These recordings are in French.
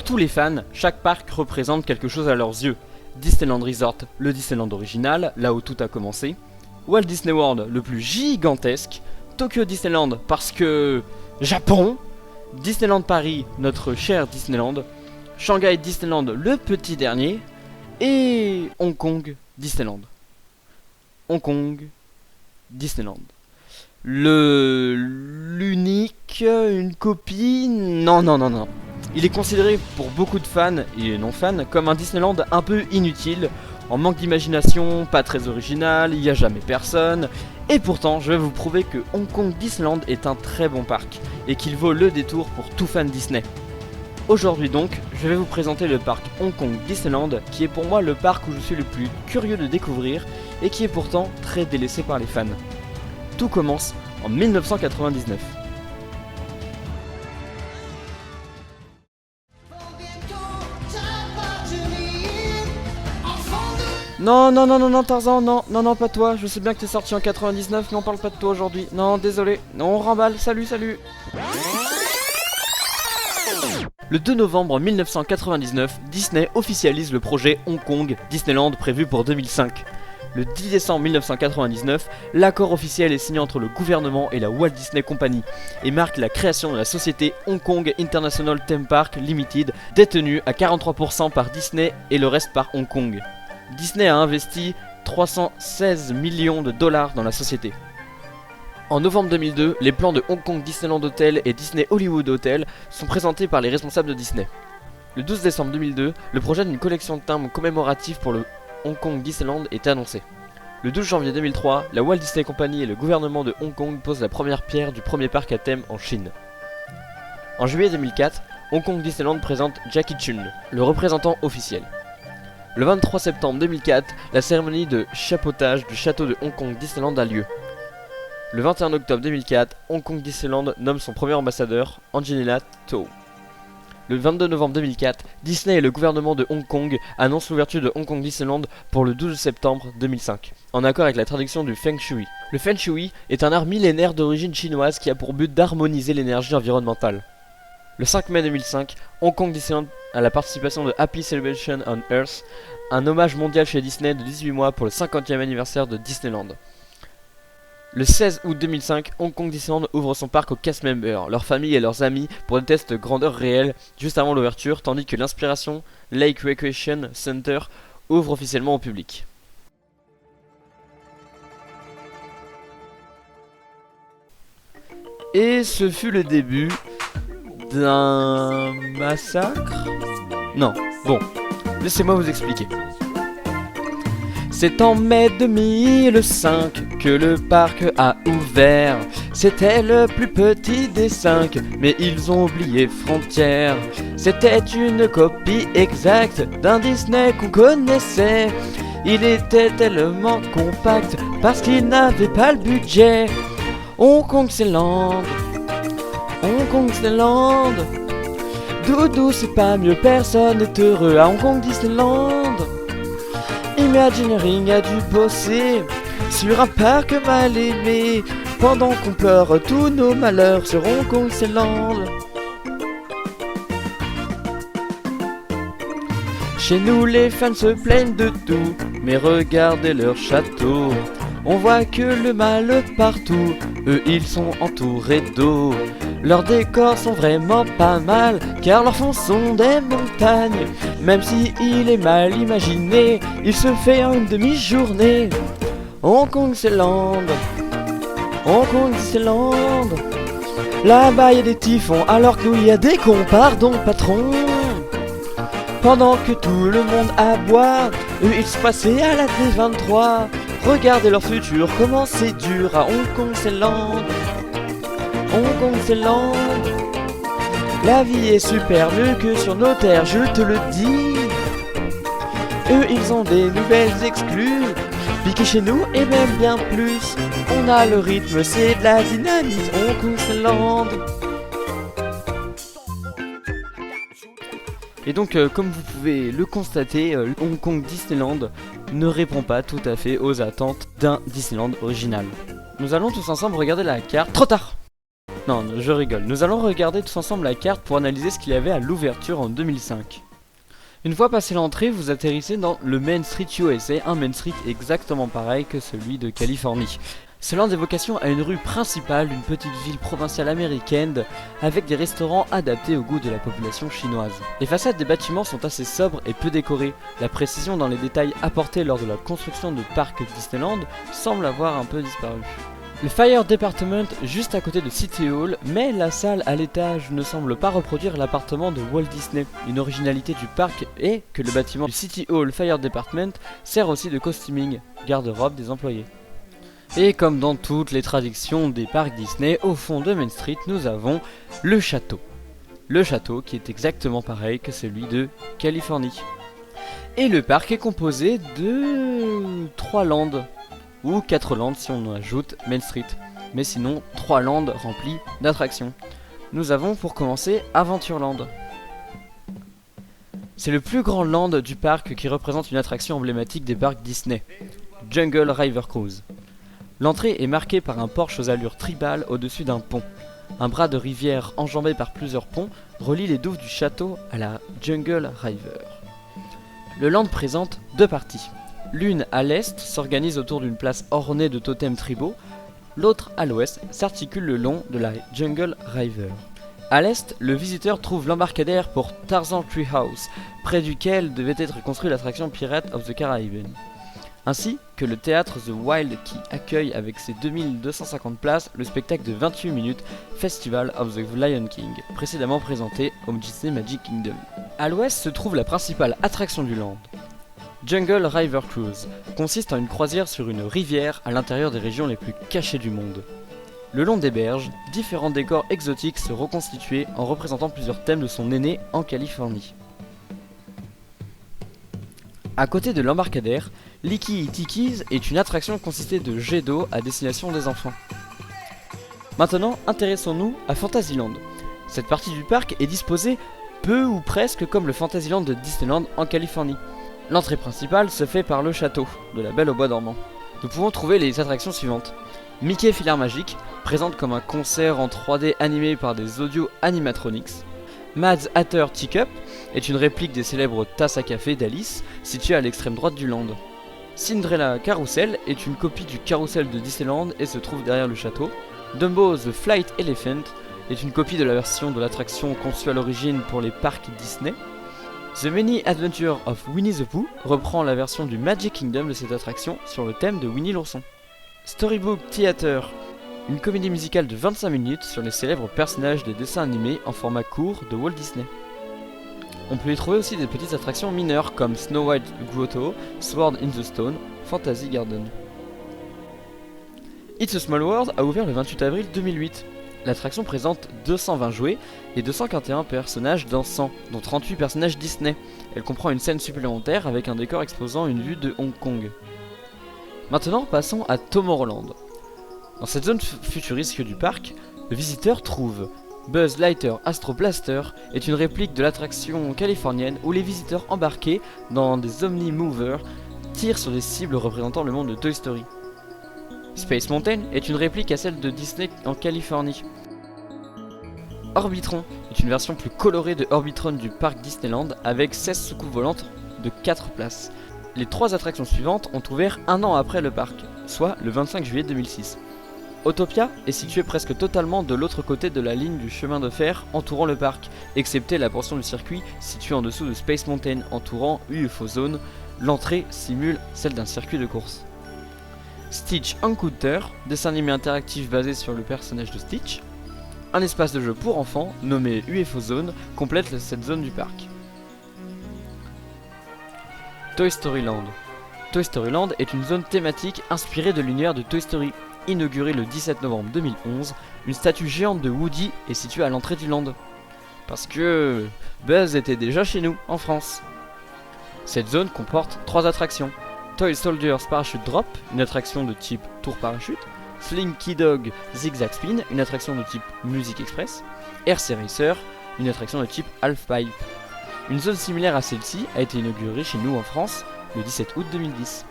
Pour tous les fans, chaque parc représente quelque chose à leurs yeux. Disneyland Resort, le Disneyland original, là où tout a commencé. Walt Disney World, le plus gigantesque. Tokyo Disneyland, parce que... Japon. Disneyland Paris, notre cher Disneyland. Shanghai Disneyland, le petit dernier. Et Hong Kong Disneyland. Hong Kong Disneyland. L'unique, une copie... Non. Il est considéré pour beaucoup de fans et non fans comme un Disneyland un peu inutile, en manque d'imagination, pas très original, il n'y a jamais personne. Et pourtant, je vais vous prouver que Hong Kong Disneyland est un très bon parc et qu'il vaut le détour pour tout fan Disney. Aujourd'hui donc, je vais vous présenter le parc Hong Kong Disneyland, qui est pour moi le parc où je suis le plus curieux de découvrir et qui est pourtant très délaissé par les fans. Tout commence en 1999. Non, Tarzan, non, pas toi. Je sais bien que t'es sorti en 99, mais on parle pas de toi aujourd'hui. Non, désolé. Non, on remballe. Salut. Le 2 novembre 1999, Disney officialise le projet Hong Kong Disneyland prévu pour 2005. Le 10 décembre 1999, l'accord officiel est signé entre le gouvernement et la Walt Disney Company et marque la création de la société Hong Kong International Theme Park Limited, détenue à 43% par Disney et le reste par Hong Kong. Disney a investi 316 millions de dollars dans la société. En novembre 2002, les plans de Hong Kong Disneyland Hotel et Disney Hollywood Hotel sont présentés par les responsables de Disney. Le 12 décembre 2002, le projet d'une collection de timbres commémoratifs pour le Hong Kong Disneyland est annoncé. Le 12 janvier 2003, la Walt Disney Company et le gouvernement de Hong Kong posent la première pierre du premier parc à thème en Chine. En juillet 2004, Hong Kong Disneyland présente Jackie Chun, le représentant officiel. Le 23 septembre 2004, la cérémonie de chapeautage du château de Hong Kong Disneyland a lieu. Le 21 octobre 2004, Hong Kong Disneyland nomme son premier ambassadeur, Angelina To. Le 22 novembre 2004, Disney et le gouvernement de Hong Kong annoncent l'ouverture de Hong Kong Disneyland pour le 12 septembre 2005, en accord avec la traduction du Feng Shui. Le Feng Shui est un art millénaire d'origine chinoise qui a pour but d'harmoniser l'énergie environnementale. Le 5 mai 2005, Hong Kong Disneyland a la participation de Happy Celebration on Earth, un hommage mondial chez Disney de 18 mois pour le 50e anniversaire de Disneyland. Le 16 août 2005, Hong Kong Disneyland ouvre son parc aux cast members, leurs familles et leurs amis pour des tests de grandeur réelle juste avant l'ouverture, tandis que l'Inspiration Lake Recreation Center ouvre officiellement au public. Et ce fut le début d'un massacre? Non, bon, laissez-moi vous expliquer. C'est en mai 2005 que le parc a ouvert. C'était le plus petit des 5, mais ils ont oublié Frontières. C'était une copie exacte d'un Disney qu'on connaissait. Il était tellement compact parce qu'il n'avait pas le budget. Hong Kong Disneyland, Hong Kong Disneyland. Doudou c'est pas mieux, personne n'est heureux à Hong Kong Disneyland. Imagineering a dû bosser sur un parc mal aimé pendant qu'on pleure tous nos malheurs sur Hong Kong Disneyland. Chez nous les fans se plaignent de tout, mais regardez leur château. On voit que le mal partout, eux ils sont entourés d'eau. Leurs décors sont vraiment pas mal, car leurs fonds sont des montagnes. Même si il est mal imaginé, il se fait en une demi-journée. Hong Kong Disneyland, Hong Kong Disneyland. Là-bas y a des typhons, alors que nous y a des cons, pardon patron. Pendant que tout le monde aboie, eux ils se passaient à la D23. Regardez leur futur, comment c'est dur à Hong Kong Disneyland. Hong Kong Disneyland. La vie est super mieux que sur nos terres, je te le dis. Eux ils ont des nouvelles exclus, piqués chez nous et même bien plus. On a le rythme, c'est de la dynamite, Hong Kong Disneyland. Et donc comme vous pouvez le constater, Hong Kong Disneyland ne répond pas tout à fait aux attentes d'un Disneyland original. Nous allons tous ensemble regarder la carte. Trop tard! Non, je rigole. Nous allons regarder tous ensemble la carte pour analyser ce qu'il y avait à l'ouverture en 2005. Une fois passé l'entrée, vous atterrissez dans le Main Street USA, un Main Street exactement pareil que celui de Californie. Ce land évocation à une rue principale d'une petite ville provinciale américaine avec des restaurants adaptés au goût de la population chinoise. Les façades des bâtiments sont assez sobres et peu décorées. La précision dans les détails apportés lors de la construction de parc Disneyland semble avoir un peu disparu. Le Fire Department juste à côté de City Hall, mais la salle à l'étage ne semble pas reproduire l'appartement de Walt Disney. Une originalité du parc est que le bâtiment du City Hall Fire Department sert aussi de costuming, garde-robe des employés. Et comme dans toutes les traditions des parcs Disney, au fond de Main Street, nous avons le château. Le château qui est exactement pareil que celui de Californie. Et le parc est composé de 3 landes. Ou 4 landes si on ajoute Main Street. Mais sinon, 3 landes remplies d'attractions. Nous avons pour commencer Adventureland. C'est le plus grand land du parc qui représente une attraction emblématique des parcs Disney. Jungle River Cruise. L'entrée est marquée par un porche aux allures tribales au-dessus d'un pont. Un bras de rivière enjambé par plusieurs ponts relie les douves du château à la Jungle River. Le land présente 2 parties. L'une à l'est s'organise autour d'une place ornée de totems tribaux, l'autre à l'ouest s'articule le long de la Jungle River. À l'est, le visiteur trouve l'embarcadère pour Tarzan Treehouse, près duquel devait être construite l'attraction Pirates of the Caribbean. Ainsi que le théâtre The Wild qui accueille avec ses 2250 places le spectacle de 28 minutes Festival of the Lion King, précédemment présenté au Disney Magic Kingdom. À l'ouest se trouve la principale attraction du land. Jungle River Cruise consiste en une croisière sur une rivière à l'intérieur des régions les plus cachées du monde. Le long des berges, différents décors exotiques se reconstituaient en représentant plusieurs thèmes de son aîné en Californie. À côté de l'embarcadère, Licky Tiki's est une attraction constituée de jets d'eau à destination des enfants. Maintenant, intéressons-nous à Fantasyland. Cette partie du parc est disposée peu ou presque comme le Fantasyland de Disneyland en Californie. L'entrée principale se fait par le château de la Belle au Bois dormant. Nous pouvons trouver les attractions suivantes. Mickey Filaire Magique, présente comme un concert en 3D animé par des audio animatronics. Mad's Hatter Teacup est une réplique des célèbres tasses à café d'Alice, située à l'extrême droite du land. Cinderella Carousel est une copie du carrousel de Disneyland et se trouve derrière le château. Dumbo The Flight Elephant est une copie de la version de l'attraction conçue à l'origine pour les parcs Disney. The Many Adventures of Winnie the Pooh reprend la version du Magic Kingdom de cette attraction sur le thème de Winnie l'ourson. Storybook Theater, une comédie musicale de 25 minutes sur les célèbres personnages des dessins animés en format court de Walt Disney. On peut y trouver aussi des petites attractions mineures comme Snow White Grotto, Sword in the Stone, Fantasy Garden. It's a Small World a ouvert le 28 avril 2008. L'attraction présente 220 jouets et 241 personnages dansants, dont 38 personnages Disney. Elle comprend une scène supplémentaire avec un décor exposant une vue de Hong Kong. Maintenant, passons à Tomorrowland. Dans cette zone futuristique du parc, le visiteur trouve Buzz Lightyear Astro Blaster est une réplique de l'attraction californienne où les visiteurs embarqués dans des Omni-Movers tirent sur des cibles représentant le monde de Toy Story. Space Mountain est une réplique à celle de Disney en Californie. Orbitron est une version plus colorée de Orbitron du parc Disneyland avec 16 soucoupes volantes de 4 places. Les 3 attractions suivantes ont ouvert un an après le parc, soit le 25 juillet 2006. Autopia est situé presque totalement de l'autre côté de la ligne du chemin de fer entourant le parc, excepté la portion du circuit située en dessous de Space Mountain entourant UFO Zone. L'entrée simule celle d'un circuit de course. Stitch Encounter, dessin animé interactif basé sur le personnage de Stitch. Un espace de jeu pour enfants nommé UFO Zone complète cette zone du parc. Toy Story Land. Toy Story Land est une zone thématique inspirée de l'univers de Toy Story. Inaugurée le 17 novembre 2011, une statue géante de Woody est située à l'entrée du land. Parce que Buzz était déjà chez nous, en France. Cette zone comporte 3 attractions. Toy Soldiers Parachute Drop, une attraction de type tour parachute. Slinky Dog Zigzag Spin, une attraction de type Music Express. RC Racer, une attraction de type Half Pipe. Une zone similaire à celle-ci a été inaugurée chez nous en France le 17 août 2010.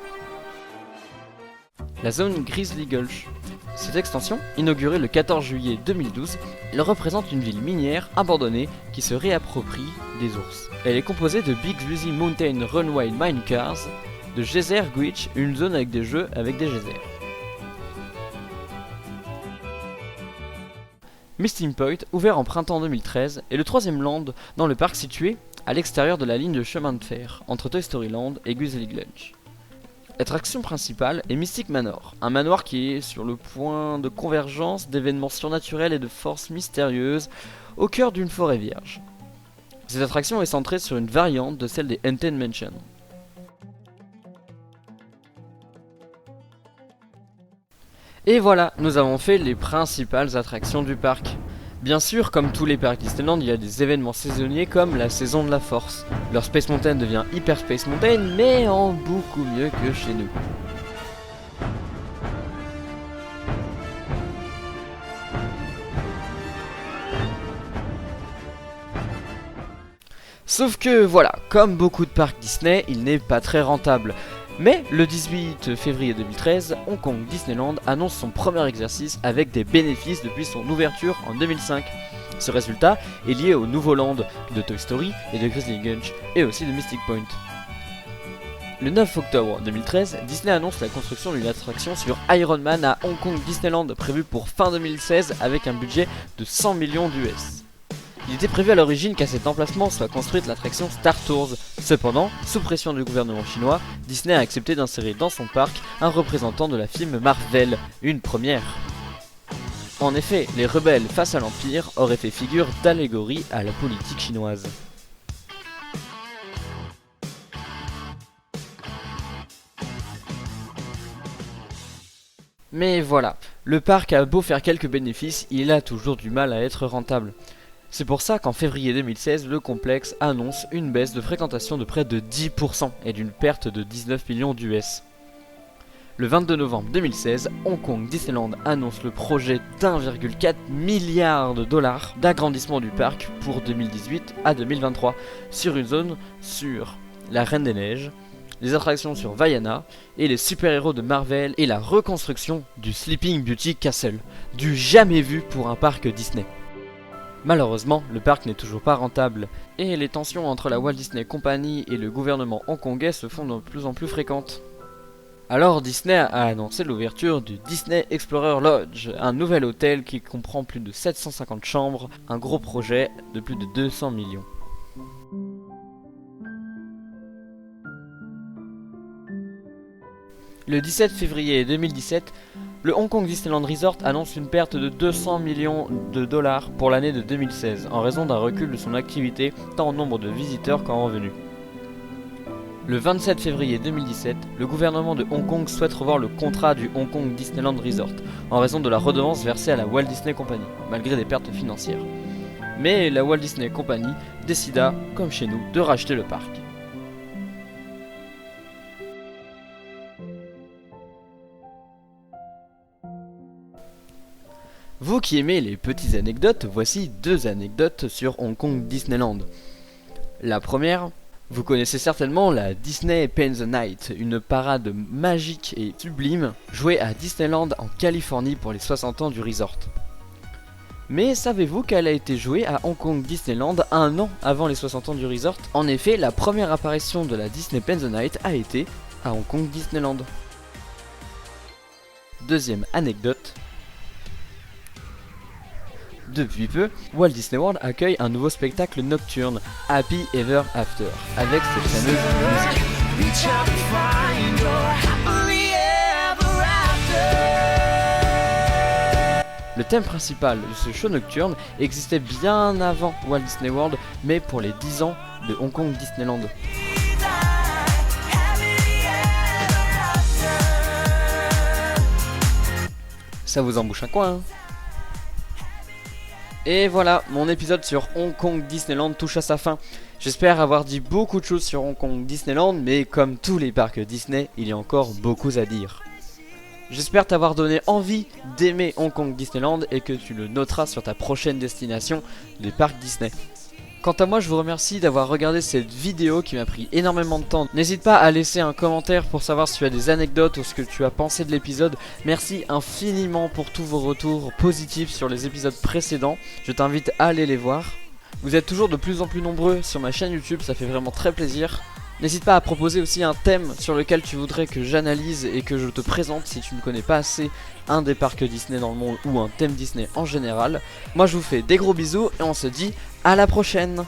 La zone Grizzly Gulch. Cette extension, inaugurée le 14 juillet 2012, elle représente une ville minière abandonnée qui se réapproprie des ours. Elle est composée de Big Greasy Mountain Runway Minecars, de Geyser Gwitch, une zone avec des jeux avec des geysers. Misting Point, ouvert en printemps 2013, est le troisième land dans le parc situé à l'extérieur de la ligne de chemin de fer entre Toy Story Land et Grizzly Gulch. L'attraction principale est Mystic Manor, un manoir qui est sur le point de convergence d'événements surnaturels et de forces mystérieuses au cœur d'une forêt vierge. Cette attraction est centrée sur une variante de celle des Haunted Mansion. Et voilà, nous avons fait les principales attractions du parc. Bien sûr, comme tous les parcs Disneyland, il y a des événements saisonniers comme la saison de la force. Leur Space Mountain devient Hyper Space Mountain, mais en beaucoup mieux que chez nous. Sauf que voilà, comme beaucoup de parcs Disney, il n'est pas très rentable. Mais le 18 février 2013, Hong Kong Disneyland annonce son premier exercice avec des bénéfices depuis son ouverture en 2005. Ce résultat est lié au nouveau land de Toy Story et de Grizzly Gulch et aussi de Mystic Point. Le 9 octobre 2013, Disney annonce la construction d'une attraction sur Iron Man à Hong Kong Disneyland prévue pour fin 2016 avec un budget de 100 millions d'US. Il était prévu à l'origine qu'à cet emplacement soit construite l'attraction Star Tours. Cependant, sous pression du gouvernement chinois, Disney a accepté d'insérer dans son parc un représentant de la firme Marvel, une première. En effet, les rebelles face à l'Empire auraient fait figure d'allégorie à la politique chinoise. Mais voilà, le parc a beau faire quelques bénéfices, il a toujours du mal à être rentable. C'est pour ça qu'en février 2016, le complexe annonce une baisse de fréquentation de près de 10% et d'une perte de 19 millions d'US. Le 22 novembre 2016, Hong Kong Disneyland annonce le projet d'1,4 milliard de dollars d'agrandissement du parc pour 2018 à 2023 sur une zone sur la Reine des Neiges, les attractions sur Vaiana et les super-héros de Marvel et la reconstruction du Sleeping Beauty Castle, du jamais vu pour un parc Disney. Malheureusement, le parc n'est toujours pas rentable, et les tensions entre la Walt Disney Company et le gouvernement hongkongais se font de plus en plus fréquentes. Alors Disney a annoncé l'ouverture du Disney Explorer Lodge, un nouvel hôtel qui comprend plus de 750 chambres, un gros projet de plus de 200 millions. Le 17 février 2017, le Hong Kong Disneyland Resort annonce une perte de 200 millions de dollars pour l'année de 2016 en raison d'un recul de son activité tant en nombre de visiteurs qu'en revenus. Le 27 février 2017, le gouvernement de Hong Kong souhaite revoir le contrat du Hong Kong Disneyland Resort en raison de la redevance versée à la Walt Disney Company, malgré des pertes financières. Mais la Walt Disney Company décida, comme chez nous, de racheter le parc. Vous qui aimez les petites anecdotes, voici 2 anecdotes sur Hong Kong Disneyland. La première, vous connaissez certainement la Disney Paint the Night, une parade magique et sublime jouée à Disneyland en Californie pour les 60 ans du resort. Mais savez-vous qu'elle a été jouée à Hong Kong Disneyland un an avant les 60 ans du resort? En effet, la première apparition de la Disney Paint the Night a été à Hong Kong Disneyland. Deuxième anecdote. Depuis peu, Walt Disney World accueille un nouveau spectacle nocturne, Happy Ever After, avec cette fameuse musique. Le thème principal de ce show nocturne existait bien avant Walt Disney World, mais pour les 10 ans de Hong Kong Disneyland. Ça vous embouche un coin, hein? Et voilà, mon épisode sur Hong Kong Disneyland touche à sa fin. J'espère avoir dit beaucoup de choses sur Hong Kong Disneyland, mais comme tous les parcs Disney, il y a encore beaucoup à dire. J'espère t'avoir donné envie d'aimer Hong Kong Disneyland et que tu le noteras sur ta prochaine destination des parcs Disney. Quant à moi, je vous remercie d'avoir regardé cette vidéo qui m'a pris énormément de temps. N'hésite pas à laisser un commentaire pour savoir si tu as des anecdotes ou ce que tu as pensé de l'épisode. Merci infiniment pour tous vos retours positifs sur les épisodes précédents. Je t'invite à aller les voir. Vous êtes toujours de plus en plus nombreux sur ma chaîne YouTube, ça fait vraiment très plaisir. N'hésite pas à proposer aussi un thème sur lequel tu voudrais que j'analyse et que je te présente si tu ne connais pas assez un des parcs Disney dans le monde ou un thème Disney en général. Moi je vous fais des gros bisous et on se dit à la prochaine.